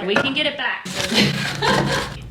We can get it back.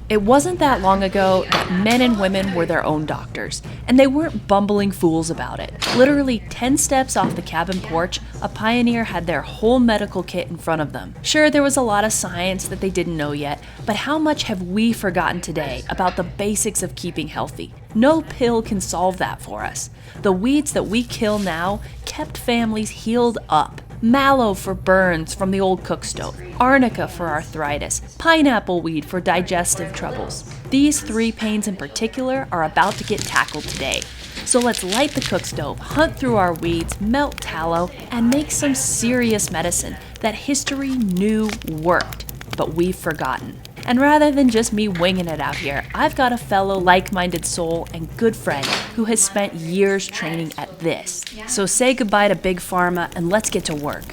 It wasn't that long ago that men and women were their own doctors, and they weren't bumbling fools about it. Literally 10 steps off the cabin porch, a pioneer had their whole medical kit in front of them. Sure, there was a lot of science that they didn't know yet, but how much have we forgotten today about the basics of keeping healthy? No pill can solve that for us. The weeds that we kill now kept families healed up. Mallow for burns from the old cook stove, arnica for arthritis, pineapple weed for digestive troubles. These 3 pains in particular are about to get tackled today. So let's light the cook stove, hunt through our weeds, melt tallow, and make some serious medicine that history knew worked, but we've forgotten. And rather than just me winging it out here, I've got a fellow like-minded soul and good friend who has spent years training at this. So say goodbye to Big Pharma and let's get to work.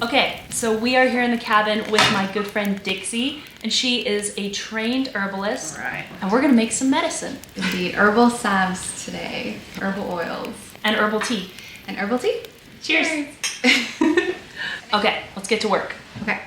Okay, so we are here in the cabin with my good friend Dixie, and she is a trained herbalist. Right. And we're gonna make some medicine. Indeed, herbal salves today, herbal oils. And herbal tea. And herbal tea? Cheers. Okay, let's get to work. Okay.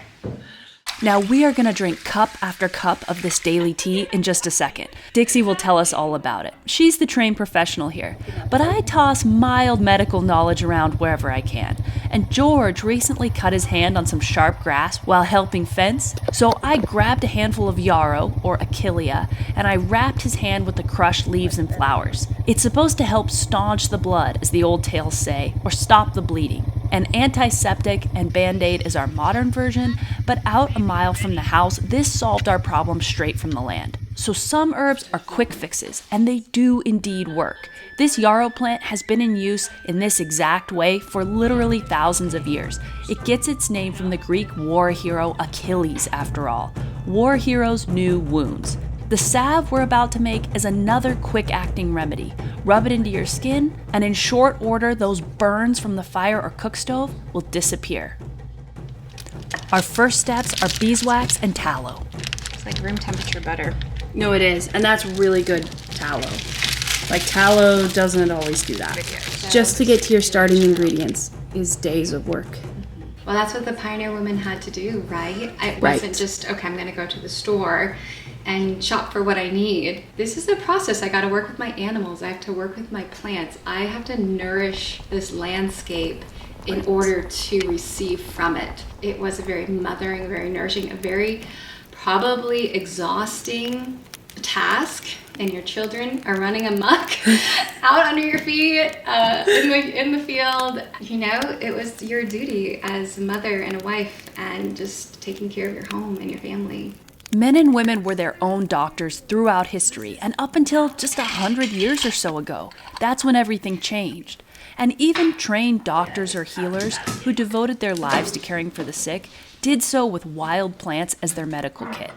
Now we are gonna drink cup after cup of this daily tea in just a second. Dixie will tell us all about it. She's the trained professional here, but I toss mild medical knowledge around wherever I can. And George recently cut his hand on some sharp grass while helping fence, so I grabbed a handful of yarrow, or achillea, and I wrapped his hand with the crushed leaves and flowers. It's supposed to help staunch the blood, as the old tales say, or stop the bleeding. An antiseptic and Band-Aid is our modern version, but out a mile from the house, this solved our problem straight from the land. So some herbs are quick fixes, and they do indeed work. This yarrow plant has been in use in this exact way for literally thousands of years. It gets its name from the Greek war hero Achilles, after all. War heroes knew wounds. The salve we're about to make is another quick-acting remedy. Rub it into your skin, and in short order, those burns from the fire or cook stove will disappear. Our first steps are beeswax and tallow. It's like room temperature butter. No, it is. And that's really good tallow. Like, tallow doesn't always do that. Just to get to your starting ingredients is days of work. Well, that's what the pioneer women had to do, right? It Right. wasn't just, okay, I'm going to go to the store and shop for what I need. This is a process. I got to work with my animals. I have to work with my plants. I have to nourish this landscape in order to receive from it. It was a very mothering, very nourishing, a very probably exhausting task, and your children are running amok out under your feet in the field. You know, it was your duty as a mother and a wife, and just taking care of your home and your family. Men and women were their own doctors throughout history, and up until just 100 years or so ago, that's when everything changed. And even trained doctors or healers who devoted their lives to caring for the sick did so with wild plants as their medical kit.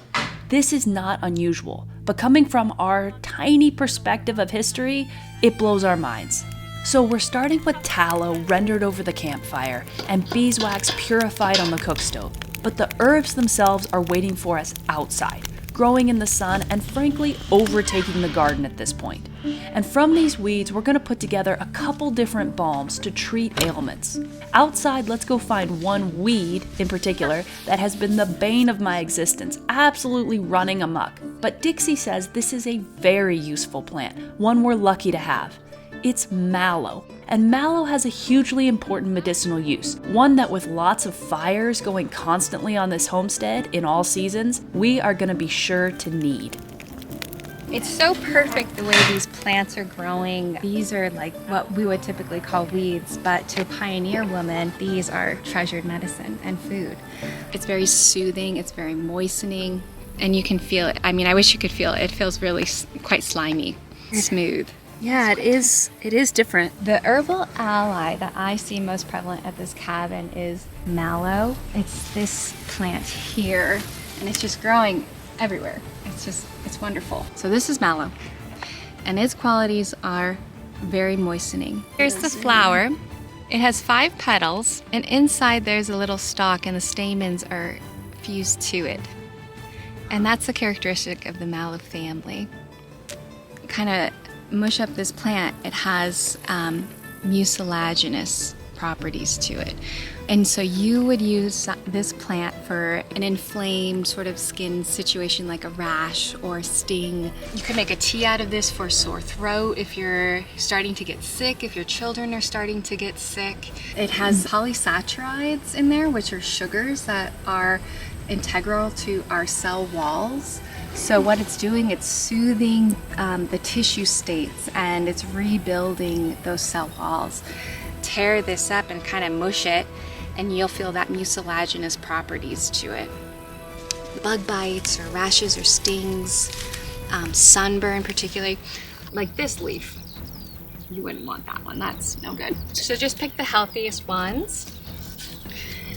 This is not unusual, but coming from our tiny perspective of history, it blows our minds. So we're starting with tallow rendered over the campfire and beeswax purified on the cook stove. But the herbs themselves are waiting for us outside, growing in the sun and frankly overtaking the garden at this point. And from these weeds, we're gonna put together a couple different balms to treat ailments. Outside, let's go find one weed in particular that has been the bane of my existence, absolutely running amok. But Dixie says this is a very useful plant, one we're lucky to have. It's mallow, and mallow has a hugely important medicinal use, one that with lots of fires going constantly on this homestead in all seasons, we are gonna be sure to need. It's so perfect the way these plants are growing. These are like what we would typically call weeds, but to a pioneer woman, these are treasured medicine and food. It's very soothing, it's very moistening, and you can feel it. I mean, I wish you could feel it. It feels really quite slimy, smooth. Yeah, it is different. The herbal ally that I see most prevalent at this cabin is mallow. It's this plant here, and it's just growing everywhere. It's wonderful. So this is mallow, and its qualities are very moistening. Here's the flower. It has 5 petals, and inside there's a little stalk, and the stamens are fused to it. And that's a characteristic of the mallow family. Kind of mush up this plant. It has mucilaginous properties to it. And so you would use this plant for an inflamed sort of skin situation like a rash or sting. You could make a tea out of this for sore throat if you're starting to get sick, if your children are starting to get sick. It has polysaccharides in there, which are sugars that are integral to our cell walls. So what it's doing, it's soothing the tissue states and it's rebuilding those cell walls. Tear this up and kind of mush it and you'll feel that mucilaginous properties to it. Bug bites or rashes or stings, sunburn particularly, like this leaf. You wouldn't want that one, that's no good. So just pick the healthiest ones.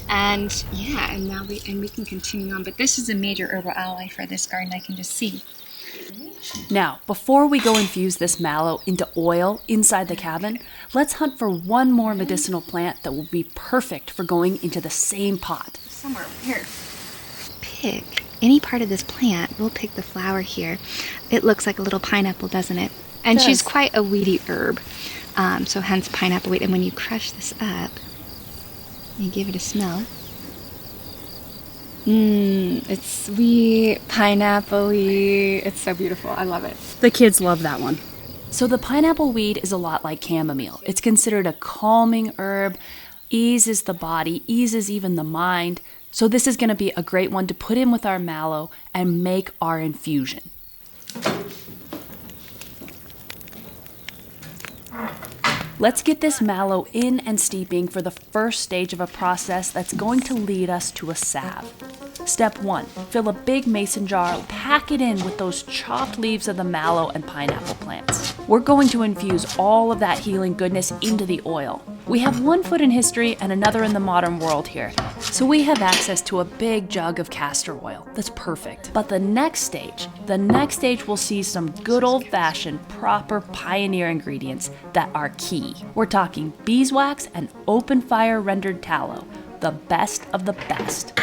And yeah, and now we can continue on. But this is a major herbal ally for this garden, I can just see. Now, before we go infuse this mallow into oil inside the cabin, let's hunt for one more medicinal plant that will be perfect for going into the same pot. Somewhere over here. Pick any part of this plant. We'll pick the flower here. It looks like a little pineapple, doesn't it? And she's quite a weedy herb, so hence pineapple weed. And when you crush this up, you give it a smell. It's sweet, pineapple-y. It's so beautiful. I love it. The kids love that one. So the pineapple weed is a lot like chamomile. It's considered a calming herb, eases the body, eases even the mind. So this is going to be a great one to put in with our mallow and make our infusion. Let's get this mallow in and steeping for the first stage of a process that's going to lead us to a salve. Step 1, fill a big mason jar, pack it in with those chopped leaves of the mallow and pineapple plants. We're going to infuse all of that healing goodness into the oil. We have one foot in history and another in the modern world here, so we have access to a big jug of castor oil. That's perfect. But the next stage will see some good old-fashioned, proper pioneer ingredients that are key. We're talking beeswax and open-fire rendered tallow, the best of the best.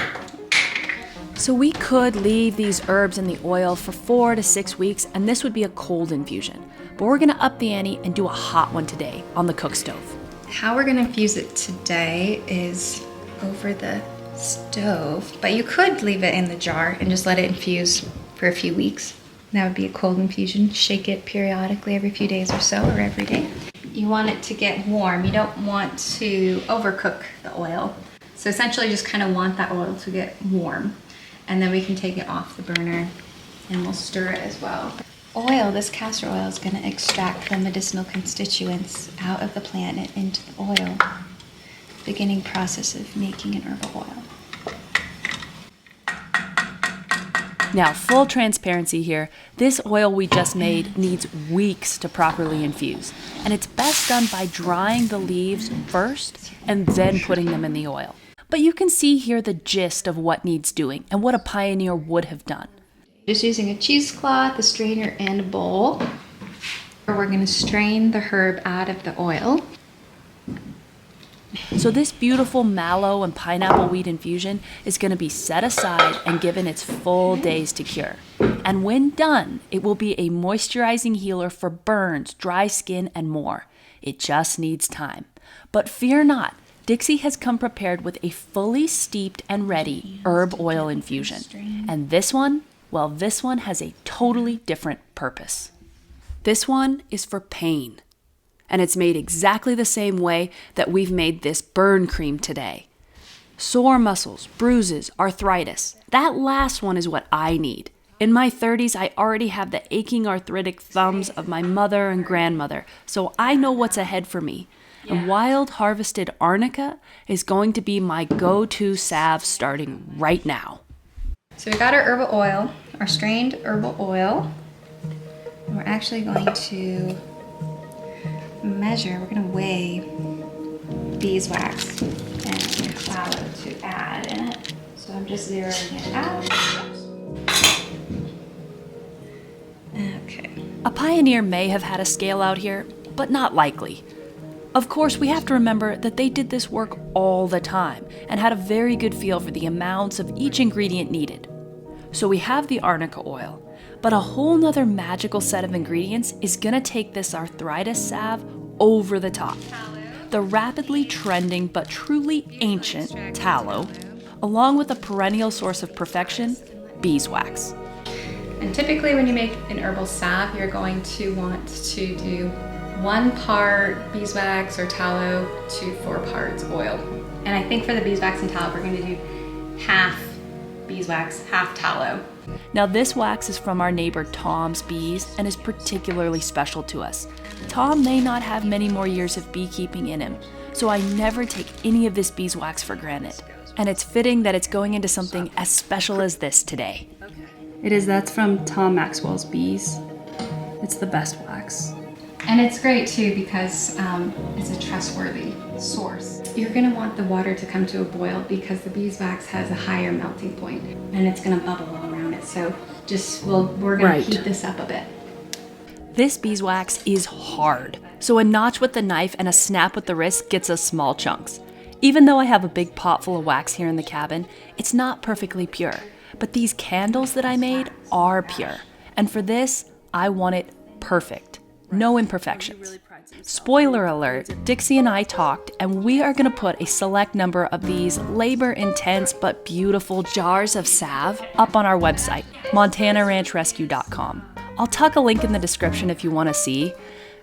So we could leave these herbs in the oil for 4 to 6 weeks, and this would be a cold infusion. But we're gonna up the ante and do a hot one today on the cook stove. How we're gonna infuse it today is over the stove, but you could leave it in the jar and just let it infuse for a few weeks. That would be a cold infusion. Shake it periodically every few days or so, or every day. You want it to get warm. You don't want to overcook the oil. So essentially just kind of want that oil to get warm. And then we can take it off the burner and we'll stir it as well. Oil, this castor oil, is going to extract the medicinal constituents out of the plant and into the oil. Beginning process of making an herbal oil. Now, full transparency here, this oil we just made needs weeks to properly infuse. And it's best done by drying the leaves first and then putting them in the oil. But you can see here the gist of what needs doing and what a pioneer would have done. Just using a cheesecloth, a strainer, and a bowl. We're going to strain the herb out of the oil. So this beautiful mallow and pineapple weed infusion is going to be set aside and given its full days to cure. And when done, it will be a moisturizing healer for burns, dry skin, and more. It just needs time. But fear not, Dixie has come prepared with a fully steeped and ready herb oil infusion. And this one, well, this one has a totally different purpose. This one is for pain. And it's made exactly the same way that we've made this burn cream today. Sore muscles, bruises, arthritis. That last one is what I need. In my 30s, I already have the aching arthritic thumbs of my mother and grandmother, so I know what's ahead for me. And wild harvested arnica is going to be my go-to salve starting right now. So we got our herbal oil, our strained herbal oil. And we're actually going to measure, we're going to weigh beeswax and tallow to add in it. So I'm just zeroing it out. Okay. A pioneer may have had a scale out here, but not likely. Of course, we have to remember that they did this work all the time and had a very good feel for the amounts of each ingredient needed. So we have the arnica oil, but a whole nother magical set of ingredients is gonna take this arthritis salve over the top. the rapidly trending but truly ancient tallow, along with a perennial source of perfection, beeswax. And typically when you make an herbal salve, you're going to want to do 1 part beeswax or tallow to 4 parts oil. And I think for the beeswax and tallow, we're going to do half beeswax, half tallow. Now this wax is from our neighbor Tom's bees and is particularly special to us. Tom may not have many more years of beekeeping in him, so I never take any of this beeswax for granted. And it's fitting that it's going into something as special as this today. That's from Tom Maxwell's bees. It's the best wax. And it's great too because it's a trustworthy source. You're going to want the water to come to a boil because the beeswax has a higher melting point and it's going to bubble all around it. So we're going to heat this up a bit. This beeswax is hard, so a notch with the knife and a snap with the wrist gets us small chunks. Even though I have a big pot full of wax here in the cabin, it's not perfectly pure. But these candles that I made are pure. And for this, I want it perfect. No imperfections. Spoiler alert, Dixie and I talked, and we are going to put a select number of these labor-intense but beautiful jars of salve up on our website, montanaranchrescue.com. I'll tuck a link in the description if you want to see.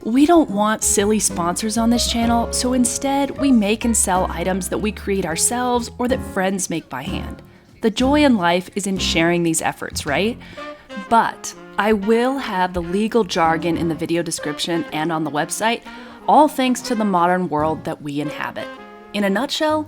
We don't want silly sponsors on this channel, so instead we make and sell items that we create ourselves or that friends make by hand. The joy in life is in sharing these efforts, right? But I will have the legal jargon in the video description and on the website, all thanks to the modern world that we inhabit. In a nutshell,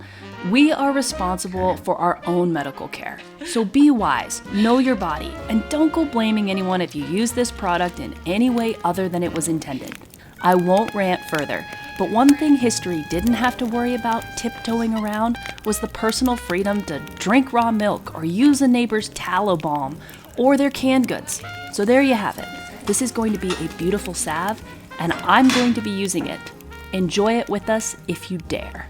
we are responsible for our own medical care. So be wise, know your body, and don't go blaming anyone if you use this product in any way other than it was intended. I won't rant further, but one thing history didn't have to worry about tiptoeing around was the personal freedom to drink raw milk or use a neighbor's tallow balm or their canned goods. So there you have it. This is going to be a beautiful salve, and I'm going to be using it. Enjoy it with us if you dare.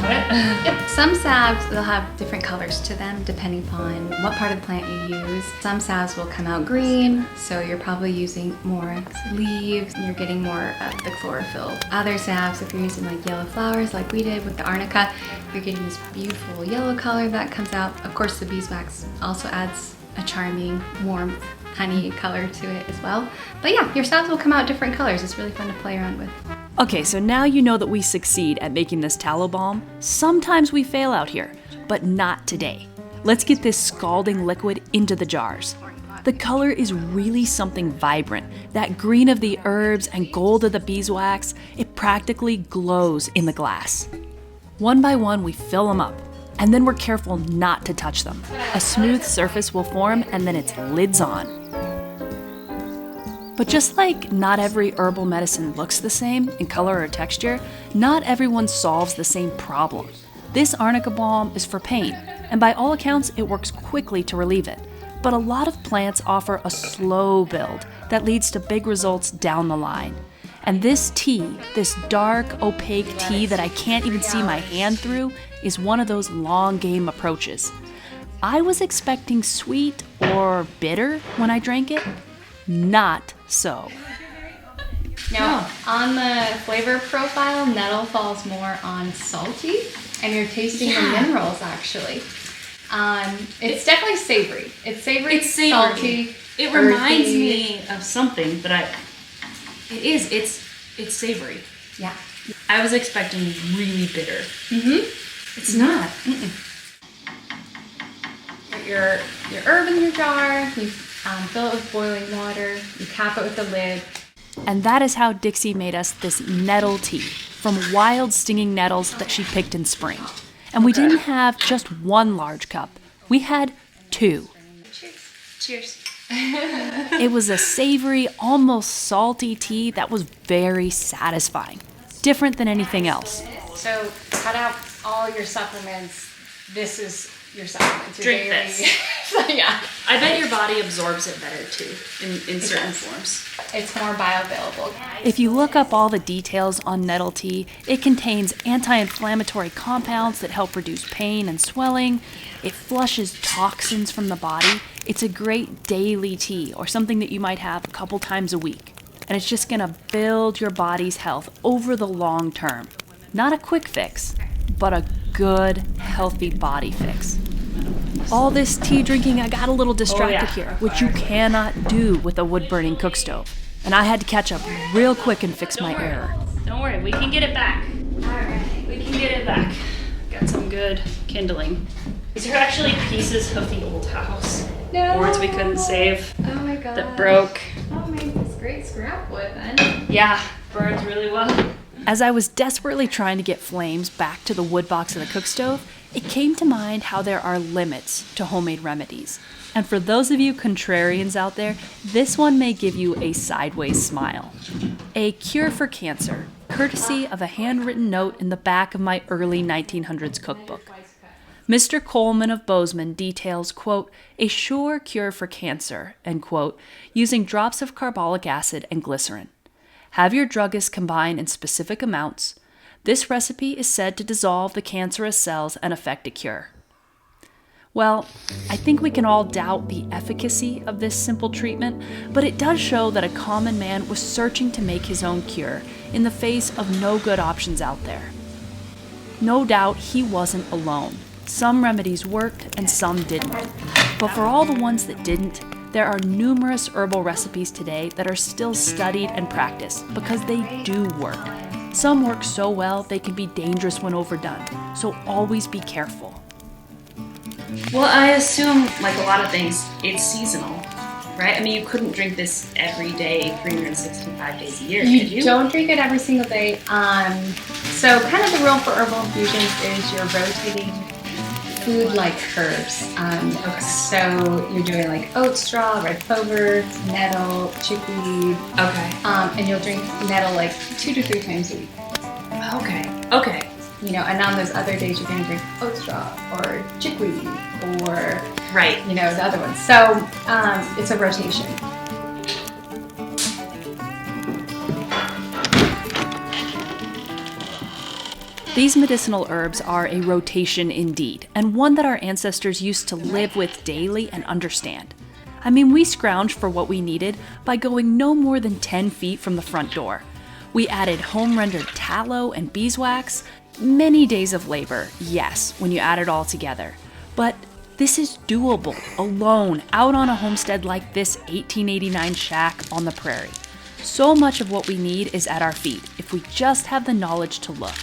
Yep. Some salves will have different colors to them depending upon what part of the plant you use. Some salves will come out green, so you're probably using more leaves and you're getting more of the chlorophyll. Other salves, if you're using like yellow flowers like we did with the arnica, you're getting this beautiful yellow color that comes out. Of course, the beeswax also adds a charming, warm, honey color to it as well. But yeah, your salves will come out different colors. It's really fun to play around with. Okay, so now you know that we succeed at making this tallow balm. Sometimes we fail out here, but not today. Let's get this scalding liquid into the jars. The color is really something vibrant. That green of the herbs and gold of the beeswax, it practically glows in the glass. One by one, we fill them up, and then we're careful not to touch them. A smooth surface will form, and then it's lids on. But just like not every herbal medicine looks the same in color or texture, not everyone solves the same problem. This arnica balm is for pain, and by all accounts, it works quickly to relieve it. But a lot of plants offer a slow build that leads to big results down the line. And this tea, this dark, opaque tea that I can't even see my hand through, is one of those long game approaches. I was expecting sweet or bitter when I drank it. Not so. Now, on the flavor profile, nettle falls more on salty, and you're tasting the minerals actually. It's definitely savory. It's savory, salty. It reminds me of something, but it's savory. Yeah. I was expecting really bitter. It's not. Put your herb in your jar. You fill it with boiling water. You cap it with the lid. And that is how Dixie made us this nettle tea from wild stinging nettles that she picked in spring. And we didn't have just one large cup. We had 2. Cheers. It was a savory, almost salty tea that was very satisfying. Different than anything else. So cut out all your supplements. This is your supplements. Your Drink daily. this. Yeah. I bet your body absorbs it better too, in certain forms. It's more bioavailable. If you look up all the details on nettle tea, it contains anti-inflammatory compounds that help reduce pain and swelling. It flushes toxins from the body. It's a great daily tea or something that you might have a couple times a week. and it's just gonna build your body's health over the long term. Not a quick fix, but a good, healthy body fix. All this tea drinking, I got a little distracted here, which you cannot do with a wood-burning cook stove. And I had to catch up real quick and fix my error. Don't worry, we can get it back. Alright, we can get it back. Got some good kindling. These are actually pieces of the old house. No. Boards we couldn't save. Oh my god. That broke. Oh, made this great scrap wood then. Yeah, burns really well. As I was desperately trying to get flames back to the wood box of the cook stove, it came to mind how there are limits to homemade remedies. And for those of you contrarians out there, this one may give you a sideways smile. A cure for cancer, courtesy of a handwritten note in the back of my early 1900s cookbook. Mr. Coleman of Bozeman details, quote, a sure cure for cancer, end quote, using drops of carbolic acid and glycerin. Have your druggist combine in specific amounts. This recipe is said to dissolve the cancerous cells and effect a cure. Well, I think we can all doubt the efficacy of this simple treatment, but it does show that a common man was searching to make his own cure in the face of no good options out there. No doubt he wasn't alone. Some remedies worked and some didn't. But for all the ones that didn't, there are numerous herbal recipes today that are still studied and practiced because they do work. Some work so well they can be dangerous when overdone, so always be careful. Well, I assume, like a lot of things, it's seasonal, right? I mean, you couldn't drink this every day, 365 days a year, could you? You don't drink it every single day. So kind of the rule for herbal infusions is you're rotating food like herbs. Okay. So you're doing like oat straw, red clover, nettle, chickweed. Okay. And you'll drink nettle like 2 to 3 times a week. Okay. You know, and on those other days you're going to drink oat straw or chickweed or, Right. you know, the other ones. So it's a rotation. These medicinal herbs are a rotation indeed, and one that our ancestors used to live with daily and understand. I mean, we scrounged for what we needed by going no more than 10 feet from the front door. We added home-rendered tallow and beeswax. Many days of labor, yes, when you add it all together. But this is doable, alone, out on a homestead like this 1889 shack on the prairie. So much of what we need is at our feet, if we just have the knowledge to look.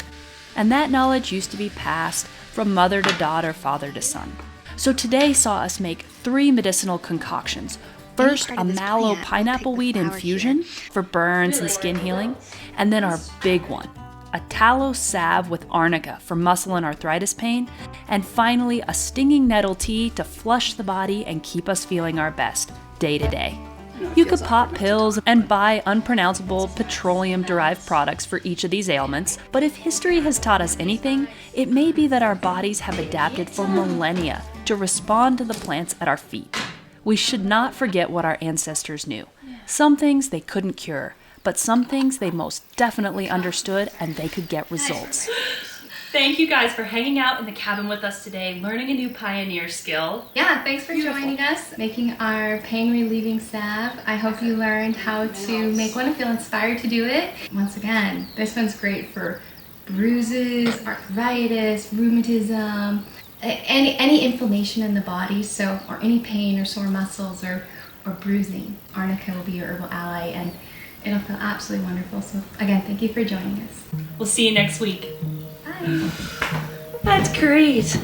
And that knowledge used to be passed from mother to daughter, father to son. So today saw us make 3 medicinal concoctions. First, a mallow pineapple weed infusion for burns and skin healing, and then our big one, a tallow salve with arnica for muscle and arthritis pain, and finally a stinging nettle tea to flush the body and keep us feeling our best day to day. You could pop pills and buy unpronounceable petroleum-derived products for each of these ailments, but if history has taught us anything, it may be that our bodies have adapted for millennia to respond to the plants at our feet. We should not forget what our ancestors knew. Some things they couldn't cure, but some things they most definitely understood and they could get results. Thank you guys for hanging out in the cabin with us today, learning a new pioneer skill. Yeah, thanks for joining us, making our pain relieving salve. I hope you learned how to make one and feel inspired to do it. Once again, this one's great for bruises, arthritis, rheumatism, any inflammation in the body, so or any pain or sore muscles or bruising. Arnica will be your herbal ally and it'll feel absolutely wonderful. So again, thank you for joining us. We'll see you next week. Bye. That's great.